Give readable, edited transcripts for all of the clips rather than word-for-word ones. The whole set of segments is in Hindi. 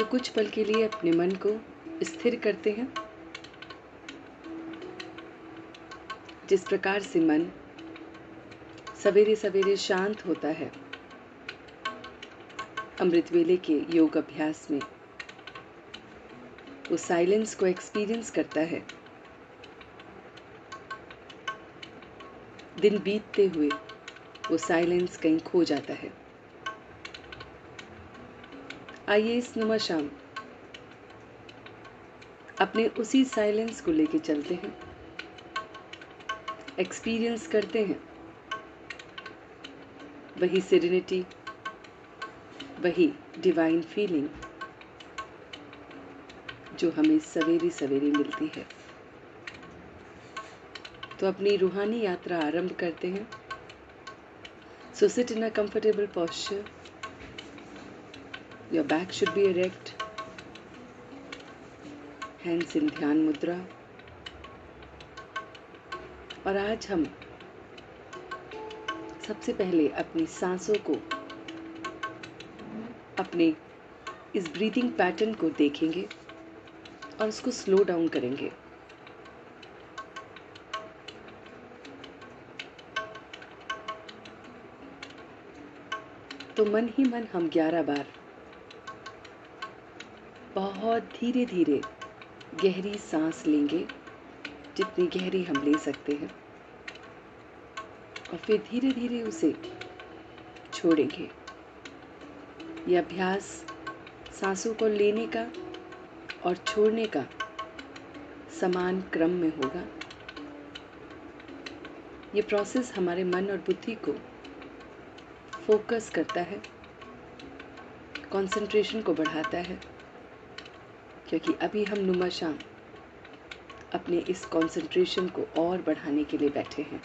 तो कुछ पल के लिए अपने मन को स्थिर करते हैं। जिस प्रकार से मन सवेरे सवेरे शांत होता है, अमृत वेले के योग अभ्यास में वो साइलेंस को एक्सपीरियंस करता है। दिन बीतते हुए वो साइलेंस कहीं खो जाता है। आइए इस नुमा शाम अपने उसी साइलेंस को लेके चलते हैं, एक्सपीरियंस करते हैं वही सेरेनिटी, वही डिवाइन फीलिंग जो हमें सवेरे सवेरे मिलती है। तो अपनी रूहानी यात्रा आरंभ करते हैं। So sit in a comfortable posture. Your back should be erect, hands in ध्यान मुद्रा। और आज हम सबसे पहले अपनी सांसों को, अपने इस ब्रीथिंग पैटर्न को देखेंगे और उसको स्लो डाउन करेंगे। तो मन ही मन हम 11 बार बहुत धीरे धीरे गहरी सांस लेंगे, जितनी गहरी हम ले सकते हैं, और फिर धीरे धीरे उसे छोड़ेंगे। यह अभ्यास सांसों को लेने का और छोड़ने का समान क्रम में होगा। ये प्रोसेस हमारे मन और बुद्धि को फोकस करता है, कंसंट्रेशन को बढ़ाता है, क्योंकि अभी हम नुमा शाम अपने इस कंसंट्रेशन को और बढ़ाने के लिए बैठे हैं।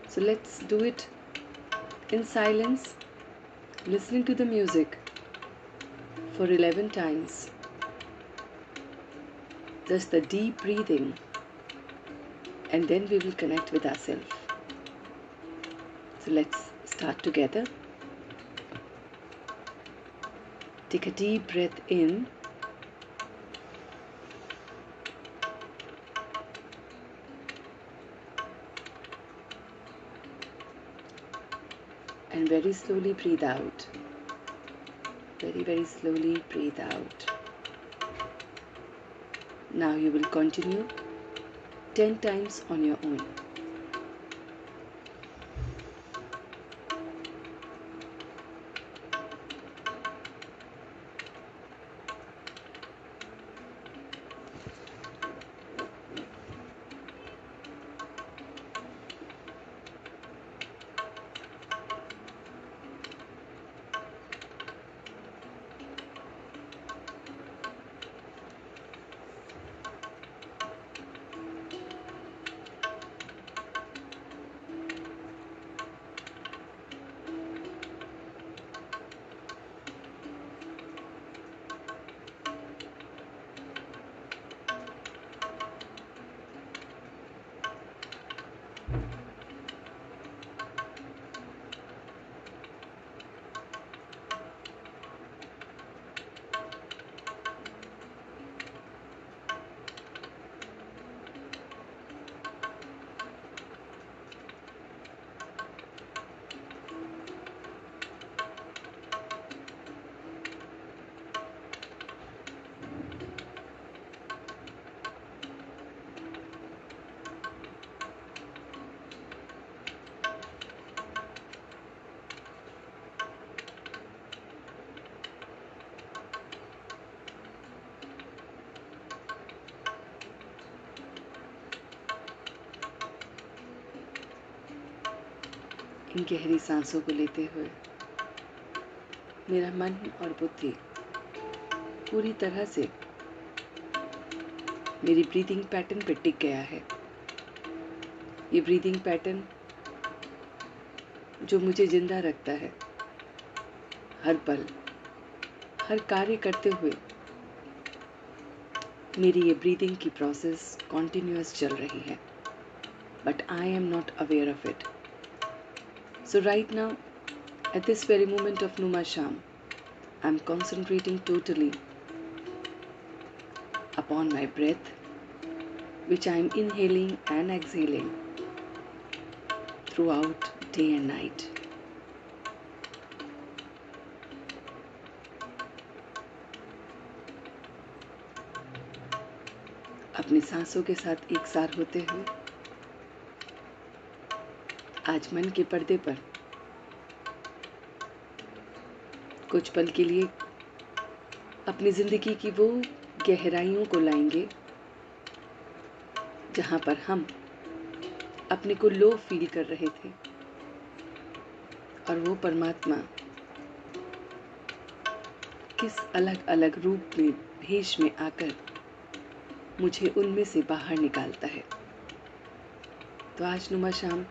So let's do it in silence, listening to the music for 11 times. Just the deep breathing, and then we will connect with ourselves. So let's start together. Take a deep breath in, and very slowly breathe out. Very, very slowly breathe out. Now you will continue 10 times on your own. इन गहरी सांसों को लेते हुए मेरा मन और बुद्धि पूरी तरह से मेरी ब्रीदिंग पैटर्न पे टिक गया है। ये ब्रीदिंग पैटर्न जो मुझे जिंदा रखता है, हर पल हर कार्य करते हुए मेरी ये ब्रीदिंग की प्रोसेस कॉन्टिन्यूअस चल रही है, but I am not aware of it. So right now, at this very moment of Numa Sham, I'm concentrating totally upon my breath, which I'm inhaling and exhaling throughout day and night. अपनी सांसों के साथ एक सार होते हुए आज मन के पर्दे पर कुछ पल के लिए अपनी जिंदगी की वो गहराइयों को लाएंगे जहां पर हम अपने को लो फील कर रहे थे और वो परमात्मा किस अलग अलग रूप में भेष में आकर मुझे उनमें से बाहर निकालता है। तो आज नुमा शाम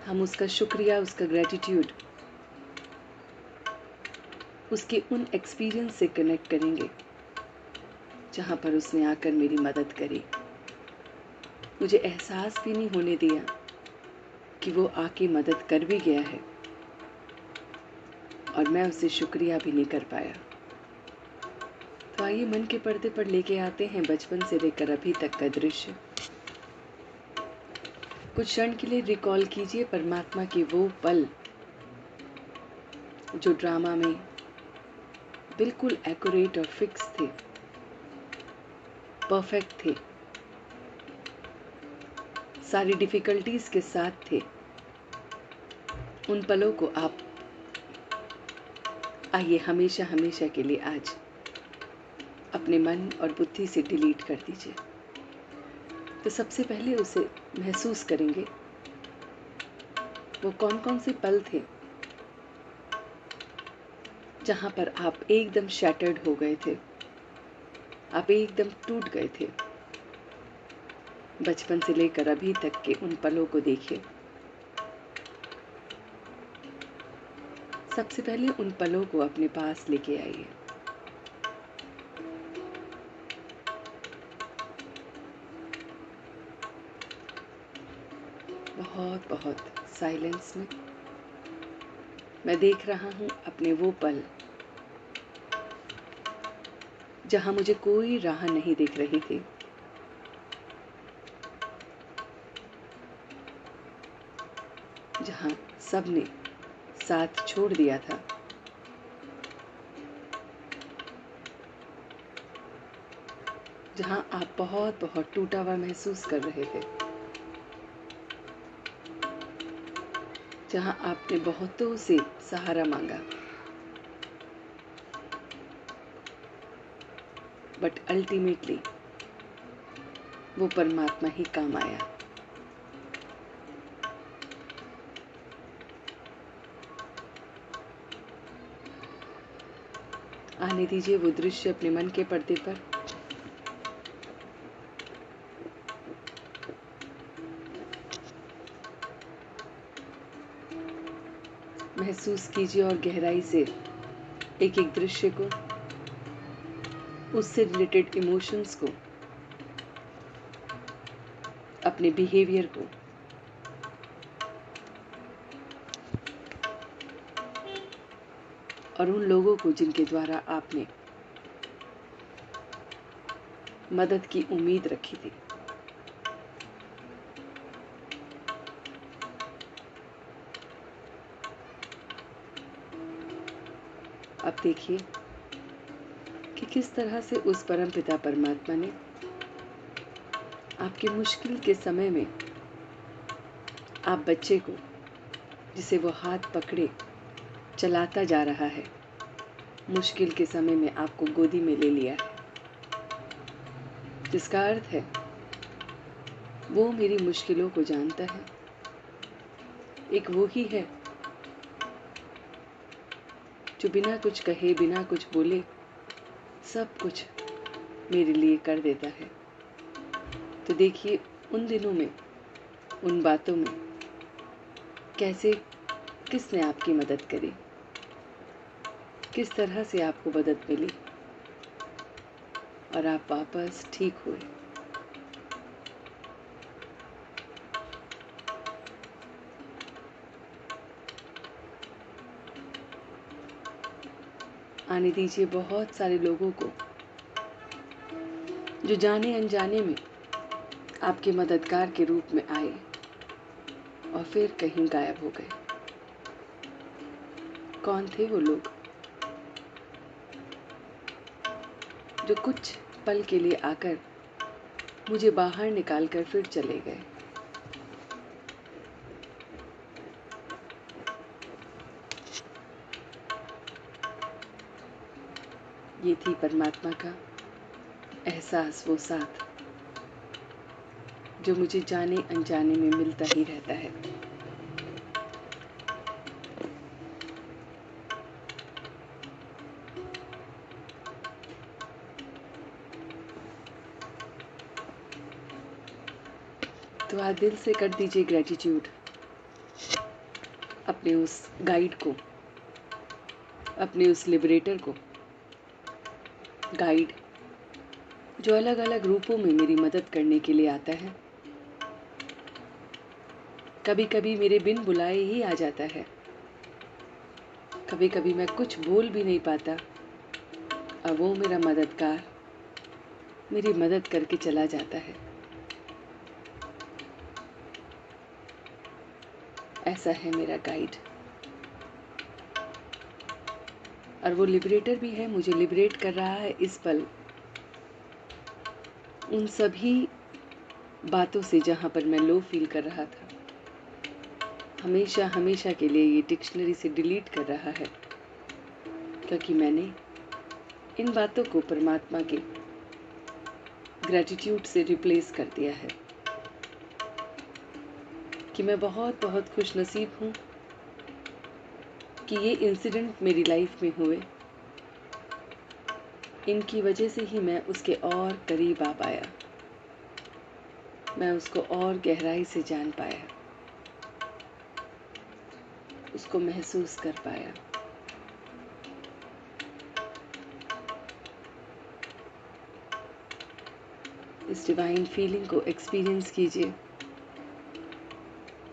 हम उसका शुक्रिया, उसका ग्रेटिट्यूड, उसके उन एक्सपीरियंस से कनेक्ट करेंगे जहां पर उसने आकर मेरी मदद करी। मुझे एहसास भी नहीं होने दिया कि वो आके मदद कर भी गया है और मैं उसे शुक्रिया भी नहीं कर पाया। तो आइए मन के पर्दे पर लेके आते हैं बचपन से लेकर अभी तक का दृश्य। कुछ क्षण के लिए रिकॉल कीजिए परमात्मा के वो पल जो ड्रामा में बिल्कुल एक्यूरेट और फिक्स थे, परफेक्ट थे, सारी डिफिकल्टीज के साथ थे। उन पलों को आप आइए हमेशा हमेशा के लिए आज अपने मन और बुद्धि से डिलीट कर दीजिए। तो सबसे पहले उसे महसूस करेंगे वो कौन कौन से पल थे जहां पर आप एकदम शैटर्ड हो गए थे, आप एकदम टूट गए थे। बचपन से लेकर अभी तक के उन पलों को देखिए। सबसे पहले उन पलों को अपने पास लेके आइए। बहुत बहुत साइलेंस में मैं देख रहा हूं अपने वो पल जहां मुझे कोई राह नहीं दिख रही थी, जहां सबने साथ छोड़ दिया था, जहां आप बहुत बहुत टूटा हुआ महसूस कर रहे थे, जहां आपने बहुतों से सहारा मांगा, बट अल्टीमेटली वो परमात्मा ही काम आया। आने दीजिए वो दृश्य अपने मन के पर्दे पर। महसूस कीजिए और गहराई से एक एक दृश्य को, उससे रिलेटेड इमोशंस को, अपने बिहेवियर को, और उन लोगों को जिनके द्वारा आपने मदद की उम्मीद रखी थी। अब देखिए कि किस तरह से उस परमपिता परमात्मा ने आपके मुश्किल के समय में आप बच्चे को, जिसे वो हाथ पकड़े चलाता जा रहा है, मुश्किल के समय में आपको गोदी में ले लिया है, जिसका अर्थ है वो मेरी मुश्किलों को जानता है। एक वो ही है जो बिना कुछ कहे, बिना कुछ बोले सब कुछ मेरे लिए कर देता है। तो देखिए उन दिनों में, उन बातों में कैसे किसने आपकी मदद करी, किस तरह से आपको मदद मिली और आप वापस ठीक हुए। आने दीजिए बहुत सारे लोगों को जो जाने अनजाने में आपके मददगार के रूप में आए और फिर कहीं गायब हो गए। कौन थे वो लोग जो कुछ पल के लिए आकर मुझे बाहर निकालकर फिर चले गए? ये थी परमात्मा का एहसास, वो साथ जो मुझे जाने अनजाने में मिलता ही रहता है। तो आज दिल से कर दीजिए ग्रेटिट्यूड अपने उस गाइड को, अपने उस लिबरेटर को। गाइड जो अलग अलग रूपों में मेरी मदद करने के लिए आता है। कभी कभी मेरे बिन बुलाए ही आ जाता है, कभी कभी मैं कुछ बोल भी नहीं पाता और वो मेरा मददगार मेरी मदद करके चला जाता है। ऐसा है मेरा गाइड। और वो लिबरेटर भी है, मुझे लिबरेट कर रहा है इस पल उन सभी बातों से जहां पर मैं लो फील कर रहा था। हमेशा हमेशा के लिए ये डिक्शनरी से डिलीट कर रहा है, क्योंकि मैंने इन बातों को परमात्मा के ग्रेटिट्यूड से रिप्लेस कर दिया है कि मैं बहुत बहुत खुश नसीब हूँ कि ये इंसिडेंट मेरी लाइफ में हुए। इनकी वजह से ही मैं उसके और करीब आ पाया, मैं उसको और गहराई से जान पाया, उसको महसूस कर पाया। इस डिवाइन फीलिंग को एक्सपीरियंस कीजिए।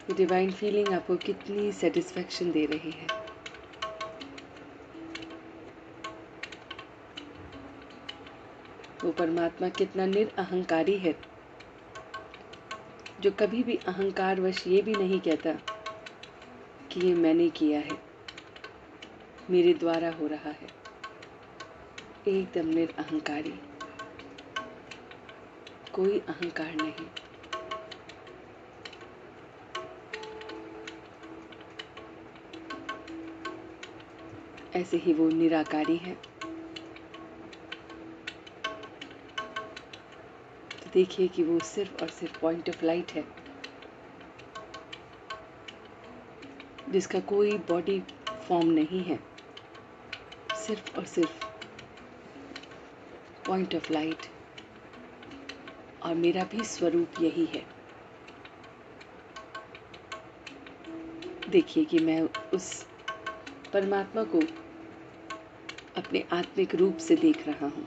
ये डिवाइन फीलिंग आपको कितनी सेटिस्फैक्शन दे रही है। वो परमात्मा कितना निरअहंकारी है, जो कभी भी अहंकारवश ये भी नहीं कहता कि ये मैंने किया है, मेरे द्वारा हो रहा है। एकदम निरअहंकारी, कोई अहंकार नहीं। ऐसे ही वो निराकारी है। तो देखिए कि वो सिर्फ और सिर्फ पॉइंट ऑफ लाइट है, जिसका कोई बॉडी फॉर्म नहीं है, सिर्फ और सिर्फ पॉइंट ऑफ लाइट। और मेरा भी स्वरूप यही है। देखिए कि मैं उस परमात्मा को अपने आत्मिक रूप से देख रहा हूँ।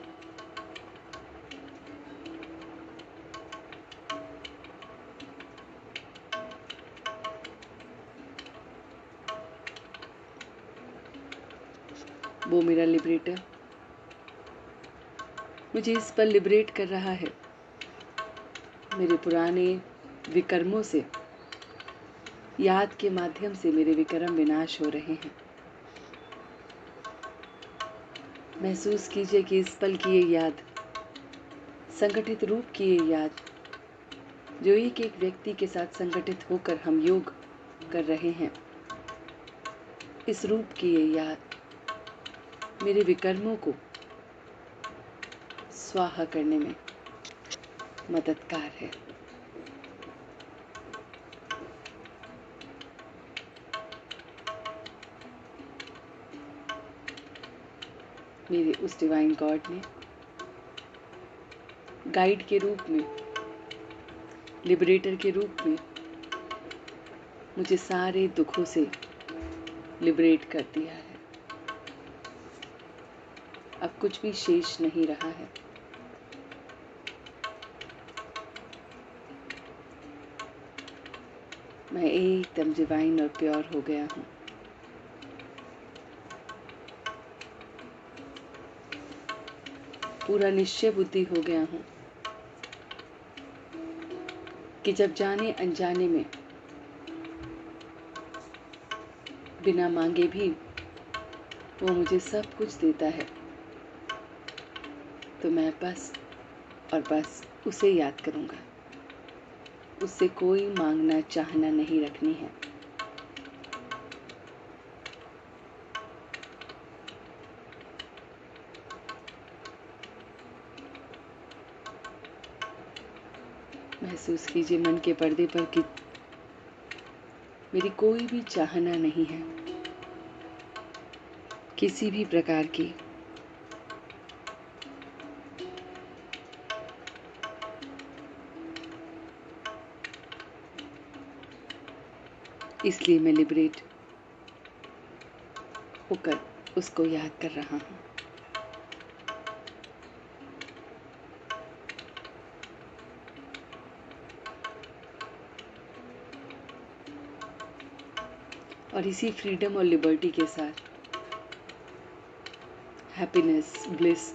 वो मेरा लिबरेटर मुझे इस पर लिबरेट कर रहा है। मेरे पुराने विकर्मों से, याद के माध्यम से मेरे विकर्म विनाश हो रहे हैं। महसूस कीजिए कि इस पल की ये याद, संगठित रूप की ये याद, जो एक एक व्यक्ति के साथ संगठित होकर हम योग कर रहे हैं, इस रूप की ये याद मेरे विकर्मों को स्वाहा करने में मददगार है। मेरे उस डिवाइन गॉड ने गाइड के रूप में, लिबरेटर के रूप में मुझे सारे दुखों से लिबरेट कर दिया है। अब कुछ भी शेष नहीं रहा है। मैं एकदम डिवाइन और प्योर हो गया हूँ। पूरा निश्चय बुद्धि हो गया हूँ कि जब जाने अनजाने में बिना मांगे भी वो मुझे सब कुछ देता है, तो मैं बस और बस उसे याद करूँगा। उससे कोई मांगना चाहना नहीं रखनी है। महसूस कीजिए मन के पर्दे पर कि मेरी कोई भी चाहना नहीं है, किसी भी प्रकार की। इसलिए मैं लिबरेट होकर उसको याद कर रहा हूँ। और इसी फ्रीडम और लिबर्टी के साथ हैप्पीनेस, ब्लिस,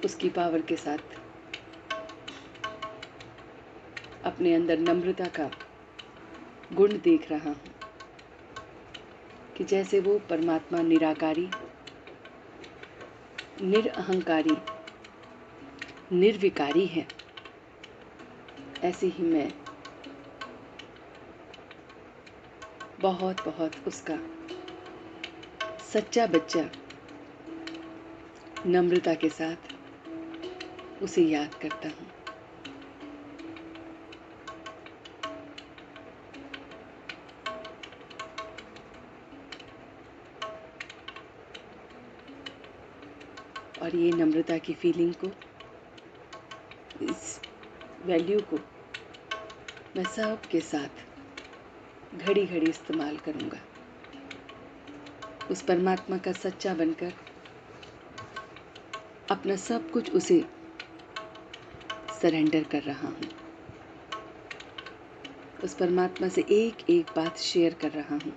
उसकी पावर के साथ अपने अंदर नम्रता का गुण देख रहा हूँ कि जैसे वो परमात्मा निराकारी, निरअहंकारी, निर्विकारी है, ऐसे ही मैं बहुत बहुत उसका सच्चा बच्चा नम्रता के साथ उसे याद करता हूँ। और ये नम्रता की फीलिंग को, इस वैल्यू को मैं सब के साथ घड़ी घड़ी इस्तेमाल करूँगा। उस परमात्मा का सच्चा बनकर अपना सब कुछ उसे सरेंडर कर रहा हूँ। उस परमात्मा से एक एक बात शेयर कर रहा हूँ,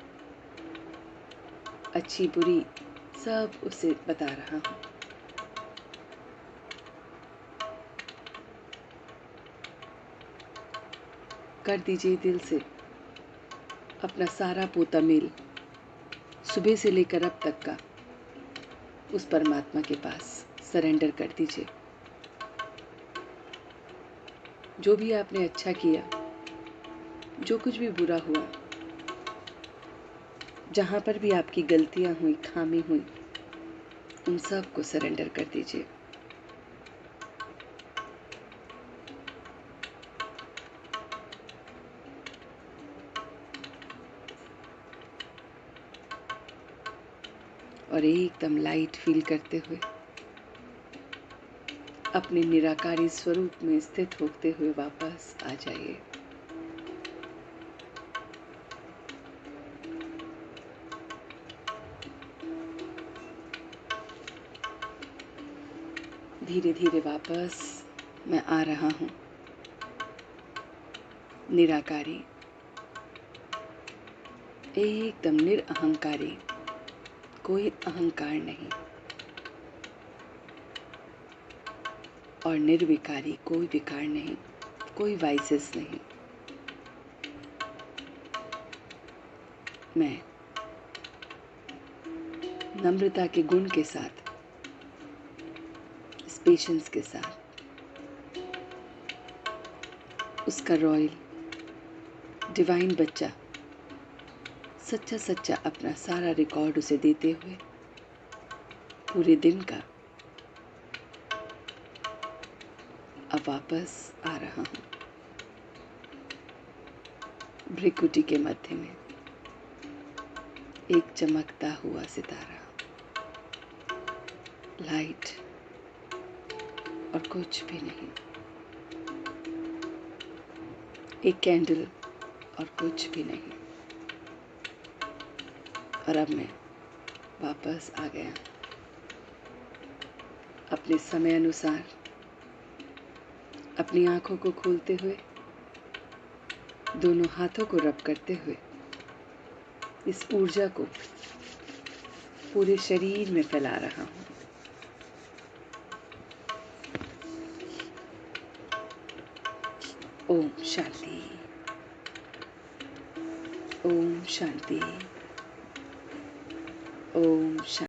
अच्छी बुरी सब उसे बता रहा हूँ। कर दीजिए दिल से अपना सारा पोता मेल, सुबह से लेकर अब तक का, उस परमात्मा के पास सरेंडर कर दीजिए। जो भी आपने अच्छा किया, जो कुछ भी बुरा हुआ, जहाँ पर भी आपकी गलतियाँ हुई, खामी हुई, उन सब को सरेंडर कर दीजिए। और एकदम लाइट फील करते हुए अपने निराकारी स्वरूप में स्थित होते हुए वापस आ जाइए। धीरे धीरे वापस मैं आ रहा हूँ। निराकारी, एकदम निरअहंकारी, कोई अहंकार नहीं, और निर्विकारी, कोई विकार नहीं, कोई वाइसेस नहीं। मैं नम्रता के गुण के साथ, पेशेंस के साथ, उसका रॉयल डिवाइन बच्चा सच्चा सच्चा अपना सारा रिकॉर्ड उसे देते हुए पूरे दिन का अब वापस आ रहा हूँ। भ्रिकुटी के मध्य में एक चमकता हुआ सितारा, लाइट और कुछ भी नहीं, एक कैंडल और कुछ भी नहीं। और अब मैं वापस आ गया अपने समय अनुसार, अपनी आंखों को खोलते हुए, दोनों हाथों को रब करते हुए इस ऊर्जा को पूरे शरीर में फैला रहा हूँ। ओम शांति। ओम शांति। ओम शांति।